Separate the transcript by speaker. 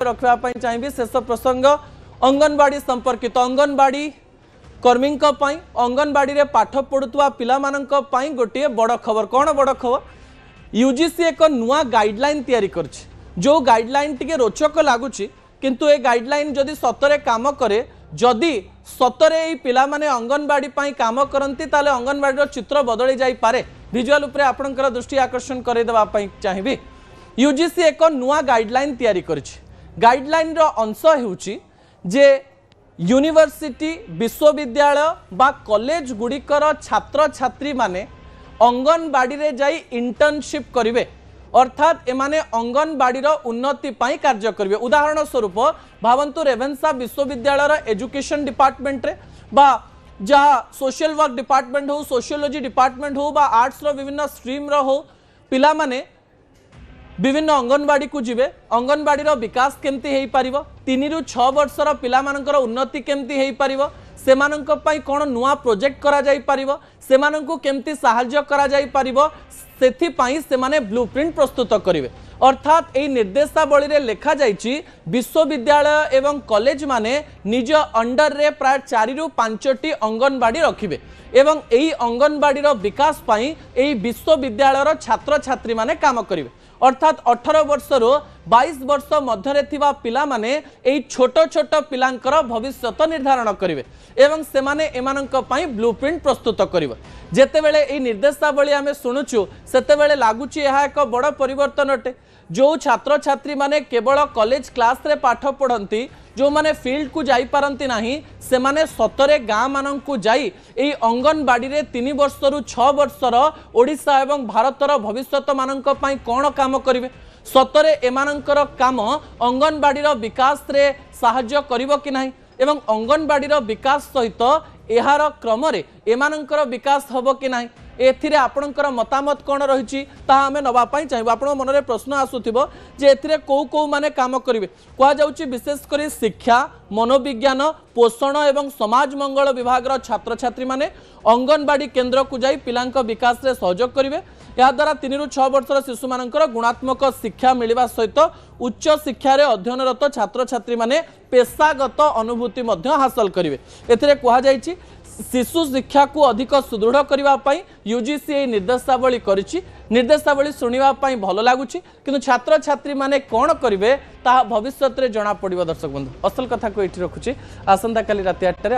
Speaker 1: रखा चाहिए शेष प्रसंग अंगनवाड़ी संपर्कित अंगनवाड़ी कर्मी अंगनवाड़ी रे पाठ पढ़ुवा पाई गोटे बड़ खबर कौन बड़ खबर यूजीसी एक नुआ गाइडलाइन तैयारी करछि जो गाइडलाइन टिके रोचक लगुच किंतु ए गाइडलाइन जदि सतरे काम करे जदि सतरे पिला माने अंगनवाड़ी पाई काम करती ताले अंगनवाड़ी चित्र बदली जाई पारे विजुअल उपरे आपनकर दृष्टि आकर्षण करे देबा पई चाहिबी यूजीसी एक नुआ गाइडलाइन तैयारी करछि गाइडलाइन रो अंश हेउछि जे यूनिवर्सिटी विश्वविद्यालय बा कॉलेज गुड़िकर छात्र छात्री माने अंगनवाड़ी रे जाई इंटर्नशिप करिवे अर्थात एमाने अंगनवाड़ी उन्नति पाई कार्य करिवे उदाहरण स्वरूप भावंतु रेवेन्सा विश्वविद्यालय एजुकेशन डिपार्टमेंट रे बा जहाँ सोशल वर्क डिपार्टमेंट हो सोशियोलॉजी डिपार्टमेंट हो बा आर्ट्स रो विभिन्न स्ट्रीम रो हो पिला माने विभिन्न अंगनवाड़ी को जीवे अंगनवाड़ी विकास केमती हो पार 3 ରୁ 6 वर्षर पिला मानकर उन्नति केमती हो पार सेमानंक पई कोन नुआ प्रोजेक्ट करा जाई पारिबो सेमानंकु केमती सहाय्य करा जाई पारिबो सेथि पई सेमाने ब्लूप्रिंट प्रस्तुत करिवे अर्थात एई निर्देशावली रे लेखा जाईची विश्वविद्यालय एवं कॉलेज माने निज अंडर रे प्राय 4 ରୁ 5टी अंगनवाड़ी रखिबे एवं एई अंगनवाड़ी विकास पई एई विश्वविद्यालय छात्र छात्री माने काम करिवे अर्थात 18 वर्षर 22 वर्ष मध्य थिबा पिला माने एई छोट छोट पिलांकर भविष्यत निर्धारण करिवे एवं सेमाने एमानंक पई ब्लूप्रिंट प्रस्तुत करिवे जेतेबेले एई निर्देशावली आमे सुनुछु सेतेबेले लागुची एहा एक बड़ परिवर्तन अटे जो छात्र छात्री माने केवल कॉलेज क्लास रे पाठ पढ़ंती जो माने फील्ड को जाई पारंती नाही से माने सतरे गाँ मानन को जाई एई अंगनवाड़ी रे 3 वर्षरु 6 वर्षर ओडिशा एवं भारतर भविष्यत मानन पई कोन काम करिवे सतरे एमानंकर काम अंगनवाड़ी विकास रे सहाय्य करिवो कि नाही एवं अंगनवाड़ी विकास सहित एहार क्रम रे एमानंकर विकास हबो कि नाही एथिरे आपणकर मतामत कोन रहिछि ता हमें नबा पई चाहिबो आपण मन रे प्रश्न आसुथिबो जे एथिरे को माने काम करिवे कोआ जाउछि विशेष करी शिक्षा मनोविज्ञान पोषण एवं समाज मंगल विभाग रो छात्र छात्री माने अंगनवाड़ी केंद्र को जाई पिलांक विकास रे सहयोग करिवे या द्वारा 3 ରୁ 6 वर्षर शिशु मानकर गुणात्मक शिक्षा मिलिबा सहित उच्च शिक्षा रे अध्ययनरत छात्र छात्री माने पेशागत अनुभूति मध्य हासिल करिवे एथिरे कोआ जाइछि शिशु शिक्षा को अधिक सुदृढ़ करने यूजीसी निर्देशावली करिछि निर्देशावली शुणा भल लगुच कि छात्र छात्री माने कौन करेंगे ता भविष्य में जना पड़ो दर्शक बंधु असल कथा को ये रखुच्छी आसंता काली राति 8 टारे।